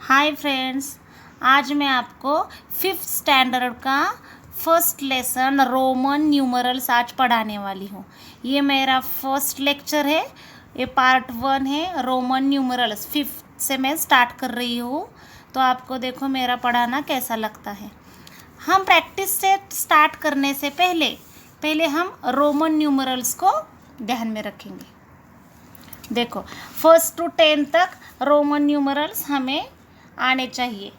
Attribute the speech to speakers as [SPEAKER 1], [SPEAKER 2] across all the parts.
[SPEAKER 1] Hi friends, आज मैं आपको फिफ्थ स्टैंडर्ड का फर्स्ट लेसन रोमन न्यूमरल्स आज पढ़ाने वाली हूँ। ये मेरा फर्स्ट लेक्चर है। ये पार्ट 1 है। रोमन न्यूमरल्स फिफ्थ से मैं स्टार्ट कर रही हूँ, तो आपको देखो मेरा पढ़ाना कैसा लगता है। हम प्रैक्टिस से स्टार्ट करने से पहले हम रोमन न्यूमरल्स को ध्यान में रखेंगे। देखो, 1 to 10 तक रोमन न्यूमरल्स हमें आने चाहिए।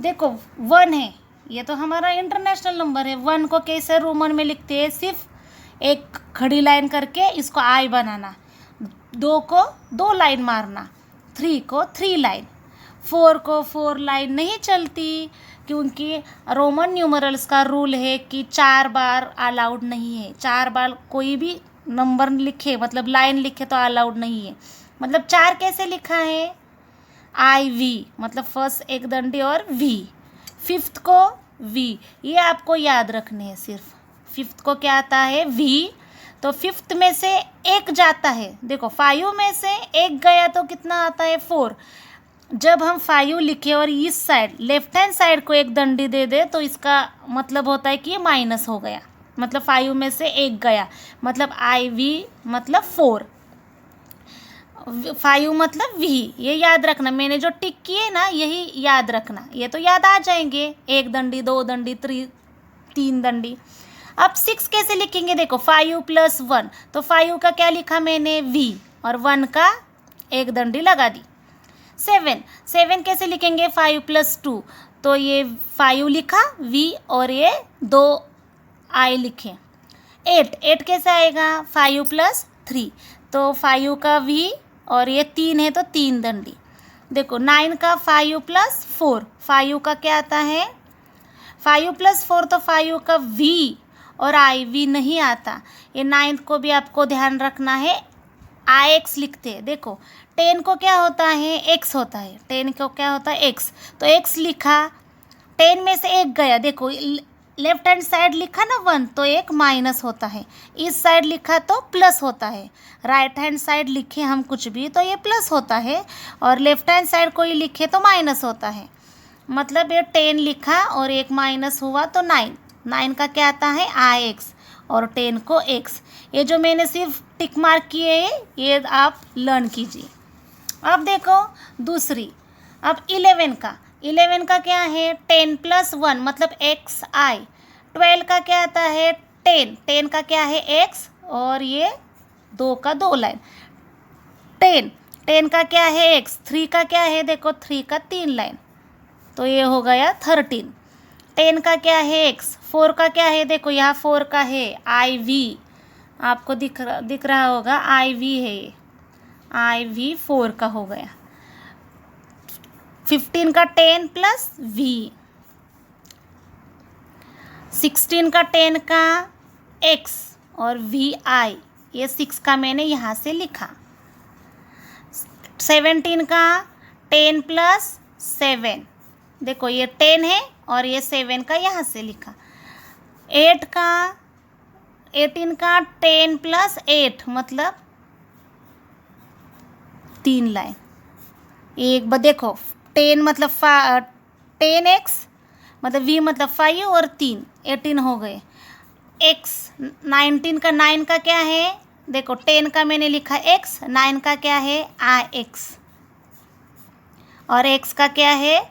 [SPEAKER 1] देखो 1 है, ये तो हमारा इंटरनेशनल नंबर है। 1 को कैसे रोमन में लिखते हैं? सिर्फ एक खड़ी लाइन करके इसको आई बनाना, 2 को 2 लाइन मारना, 3 को 3 लाइन, 4 को 4 लाइन नहीं चलती, क्योंकि रोमन न्यूमरल्स का रूल है कि 4 बार अलाउड नहीं है। 4 बार कोई भी नंबर लिखे, मतलब लाइन लिखे तो अलाउड नहीं है। मतलब 4 कैसे लिखा है? आई वी, मतलब फर्स्ट एक दंडी और वी। फिफ्थ को वी, ये आपको याद रखने हैं। सिर्फ फिफ्थ को क्या आता है? वी। तो फिफ्थ में से एक जाता है। देखो 5 में से एक गया तो कितना आता है? 4। जब हम 5 लिखे और इस साइड लेफ्ट हैंड साइड को एक दंडी दे दे तो इसका मतलब होता है कि ये माइनस हो गया, मतलब 5 में से एक गया, मतलब आई वी मतलब 4। 5 मतलब वी, ये याद रखना। मैंने जो टिक किए ना, यही याद रखना। ये तो याद आ जाएंगे, एक दंडी, 2 दंडी, 3 दंडी। अब 6 कैसे लिखेंगे? देखो 5 + 1, तो 5 का क्या लिखा मैंने? वी, और 1 का एक दंडी लगा दी। 7 कैसे लिखेंगे? 5 + 2, तो ये 5 लिखा वी और ये 2 आई लिखे। 8 कैसे आएगा? 5 + 3, तो 5 का वी और ये 3 है तो 3 दंडी। देखो 9 का 5 + 4, 5 का क्या आता है? 5 + 4, तो 5 का वी और आई वी नहीं आता। ये 9 को भी आपको ध्यान रखना है, आई एक्स लिखते हैं। देखो 10 को क्या होता है? एक्स होता है। 10 को क्या होता है? एक्स, तो एक्स लिखा, 10 में से एक गया। देखो लेफ्ट हैंड साइड लिखा ना 1, तो एक माइनस होता है। इस साइड लिखा तो प्लस होता है। राइट हैंड साइड लिखे हम कुछ भी तो ये प्लस होता है, और लेफ्ट हैंड साइड कोई लिखे तो माइनस होता है। मतलब ये 10 लिखा और एक माइनस हुआ तो 9 का क्या आता है? आई एक्स, और 10 को एक्स। ये जो मैंने सिर्फ टिक मार्क किए हैं, ये आप लर्न कीजिए। अब देखो दूसरी, अब 11 का क्या है? 10 + 1 मतलब एक्स आई। 12 का क्या आता है? 10 का क्या है? एक्स, और ये 2 का 2 लाइन। 10 का क्या है? एक्स। 3 का क्या है? देखो 3 का 3 लाइन, तो ये हो गया 13। 10 का क्या है? एक्स। 4 का क्या है? देखो यहाँ 4 का है आई वी, आपको दिख रहा होगा, आई वी है ये, आई वी 4 का हो गया। 15 का 10 + वी। 16 का 10 का एक्स और वी आई, ये 6 का मैंने यहाँ से लिखा। 17 का 10 + 7, देखो ये 10 है और ये 7 का यहाँ से लिखा। 18 का 10 + 8 मतलब 3 लाइन। एक बार देखो 10 मतलब 10x मतलब v मतलब 5 और 3 18 हो गए। x 19 का 9 का क्या है? देखो 10 का मैंने लिखा x, 9 का क्या है? आई एक्स, और x का क्या है?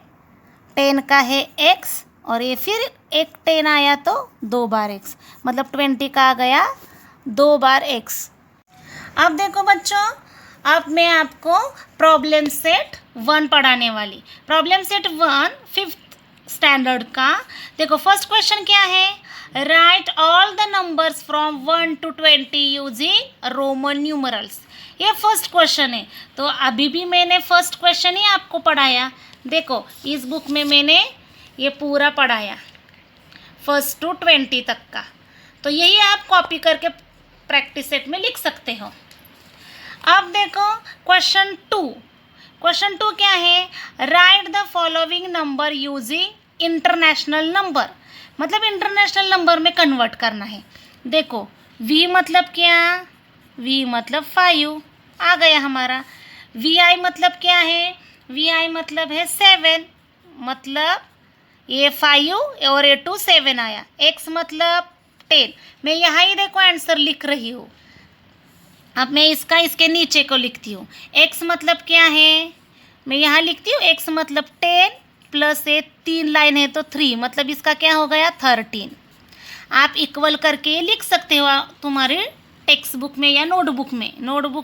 [SPEAKER 1] 10 का है x, और ये फिर एक 10 आया तो 2 बार x, मतलब 20 का आ गया 2 बार x। अब देखो बच्चों, अब मैं आपको प्रॉब्लम सेट 1 पढ़ाने वाली। प्रॉब्लम सेट 1 फिफ्थ स्टैंडर्ड का। देखो फर्स्ट क्वेश्चन क्या है? Right all the numbers from 1 to 20 using Roman numerals. ये फर्स्ट क्वेश्चन है, तो अभी भी मैंने फर्स्ट क्वेश्चन ही आपको पढ़ाया। देखो इस बुक में मैंने ये पूरा पढ़ाया 1 to 20 तक का, तो यही आप कॉपी करके प्रैक्टिस सेट में लिख सकते हो। अब देखो क्वेश्चन टू क्या है? Right the following number using international number, मतलब इंटरनेशनल नंबर में कन्वर्ट करना है। देखो v मतलब क्या? v मतलब 5 आ गया हमारा। vi मतलब क्या है? वी आई मतलब है 7, मतलब ये 5 और ये 2 7 आया। एक्स मतलब 10। मैं यहाँ ही देखो आंसर लिख रही हूँ। अब मैं इसका इसके नीचे को लिखती हूँ। एक्स मतलब क्या है, मैं यहाँ लिखती हूँ एक्स मतलब 10 प्लस ये 3 लाइन है तो 3, मतलब इसका क्या हो गया 13। आप इक्वल करके ये लिख सकते हो तुम्हारे टेक्स्ट बुक में या नोटबुक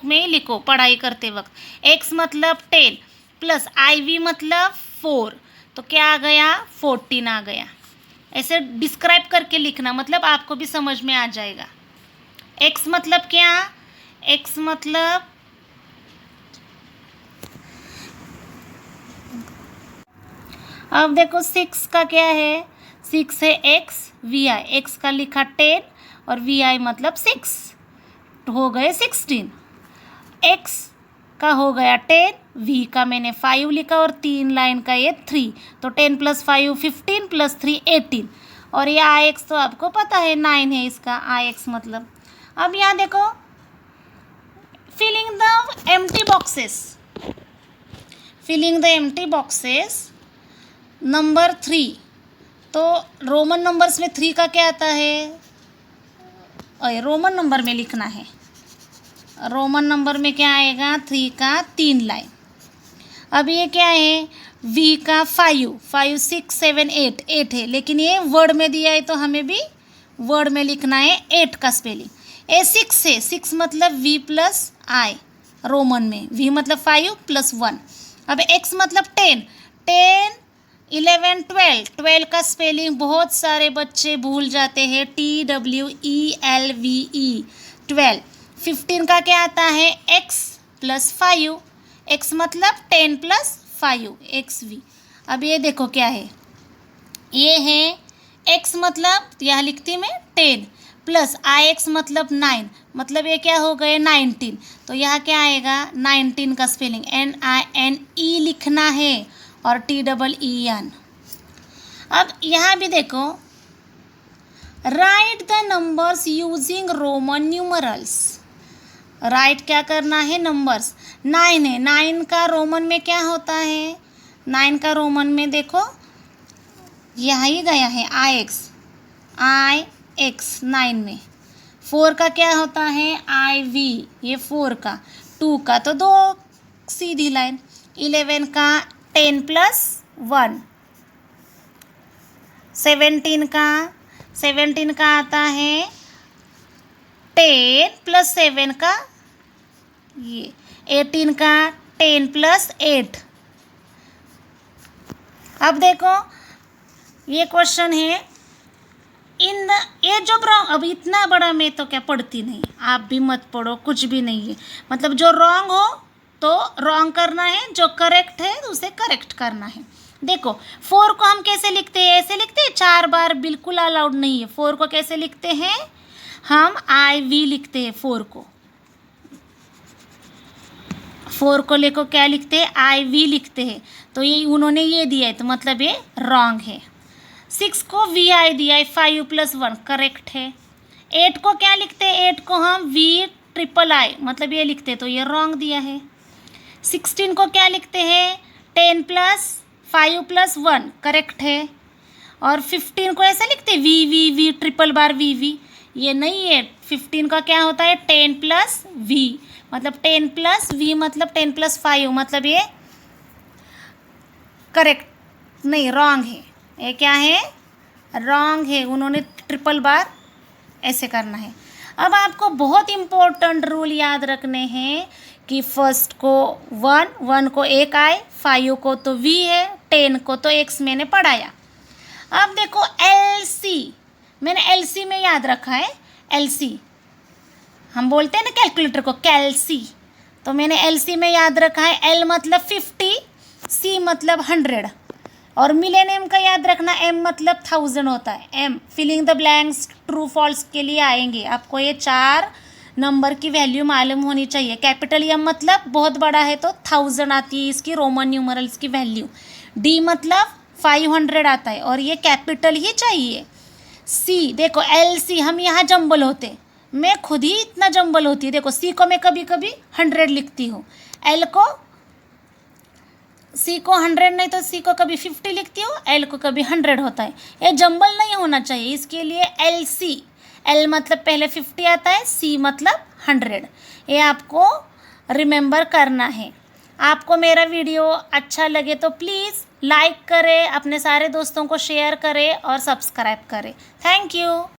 [SPEAKER 1] में ही लिखो पढ़ाई करते वक्त। एक्स मतलब 10 प्लस आई वी मतलब 4, तो क्या आ गया 14 आ गया। ऐसे डिस्क्राइब करके लिखना, मतलब आपको भी समझ में आ जाएगा। एक्स मतलब क्या, एक्स मतलब अब देखो 6 का क्या है, 6 है एक्स वी आई, एक्स का लिखा 10 और वी आई मतलब 6, हो गए 16। एक्स का हो गया 10, वी का मैंने 5 लिखा और 3 लाइन का ये 3, तो 10 + 5 15 + 3 18, और ये आई एक्स तो आपको पता है 9 है इसका आई एक्स मतलब। अब यहाँ देखो filling the empty boxes number 3, तो रोमन नंबर्स में 3 का क्या आता है, रोमन नंबर में लिखना है। रोमन नंबर में क्या आएगा 3 का 3 लाइन। अब ये क्या है, वी का 5 6 7 8 है, लेकिन ये वर्ड में दिया है तो हमें भी वर्ड में लिखना है 8 का स्पेलिंग। ए 6 है, 6 मतलब वी प्लस आई, रोमन में वी मतलब 5 + 1। अब एक्स मतलब 10 11 12 का स्पेलिंग बहुत सारे बच्चे भूल जाते हैं, TWELVE 12। 15 का क्या आता है x + 5, x मतलब 10 + 5 XV। अब ये देखो क्या है, ये है x मतलब यहाँ लिखती मैं 10 प्लस IX मतलब 9, मतलब ये क्या हो गए 19, तो यहाँ क्या आएगा 19 का स्पेलिंग NINE लिखना है और TEEN। अब यहाँ भी देखो, right the numbers using Roman numerals. Right क्या करना है, नंबर्स। 9 है, 9 का रोमन में क्या होता है, 9 का रोमन में देखो यहाँ ही गया है IX 9 में। 4 का क्या होता है IV, ये 4 का, 2 का तो 2 सीधी लाइन, 11 का 10 + 1, 17 का आता है 10 + 7 का ये, 18 का 10 + 8। अब देखो ये क्वेश्चन है ये जो रॉन्ग, अब इतना बड़ा मैं तो क्या पढ़ती नहीं, आप भी मत पढ़ो, कुछ भी नहीं है, मतलब जो रॉन्ग हो तो रॉन्ग करना है, जो करेक्ट है उसे करेक्ट करना है। देखो 4 को हम कैसे लिखते हैं, ऐसे लिखते हैं 4 बार, बिल्कुल अलाउड नहीं है। 4 को कैसे लिखते हैं, हम IV लिखते हैं 4 को। 4 को लेको क्या लिखते हैं IV लिखते हैं, तो ये उन्होंने ये दिया है तो मतलब ये रॉन्ग है। 6 को VI दिया है, 5 + 1 करेक्ट है। 8 को क्या लिखते हैं, 8 को हम VIII मतलब ये लिखते हैं तो ये रॉन्ग दिया है। 16 को क्या लिखते हैं 10 + 5 + 1 करेक्ट है। और 15 को ऐसा लिखते हैं VVV ये नहीं है। 15 का क्या होता है 10 + V, मतलब 10 + V मतलब 10 + 5, मतलब ये करेक्ट नहीं, रॉन्ग है। ये क्या है, रॉन्ग है, उन्होंने ट्रिपल बार ऐसे करना है। अब आपको बहुत इम्पोर्टेंट रूल याद रखने हैं कि फर्स्ट को 1 को एक आए, 5 को तो V है, 10 को तो X मैंने पढ़ाया। अब देखो LC, मैंने LC में याद रखा है, LC हम बोलते हैं ना कैलकुलेटर को कैलसी, तो मैंने LC में याद रखा है L मतलब 50, C मतलब 100, और मिलेनियम का याद रखना M मतलब 1000 होता है। M filling the blanks true false के लिए आएंगे, आपको ये 4 नंबर की वैल्यू मालूम होनी चाहिए। कैपिटल M मतलब बहुत बड़ा है तो 1000 आती है इसकी रोमन न्यूमरल्स की वैल्यू। D मतलब 500 आता है और ये कैपिटल ही चाहिए। C देखो LC हम यहाँ जंबल होते, मैं खुद ही इतना जंबल होती है। देखो C को मैं कभी कभी 100 लिखती हूँ, L को सी को 100 नहीं तो सी को कभी 50 लिखती हो, एल को कभी 100 होता है। ये जंबल नहीं होना चाहिए, इसके लिए एल सी, एल मतलब पहले 50 आता है, सी मतलब 100। ये आपको रिमेंबर करना है। आपको मेरा वीडियो अच्छा लगे तो प्लीज़ लाइक करें, अपने सारे दोस्तों को शेयर करें और सब्सक्राइब करें। Thank you.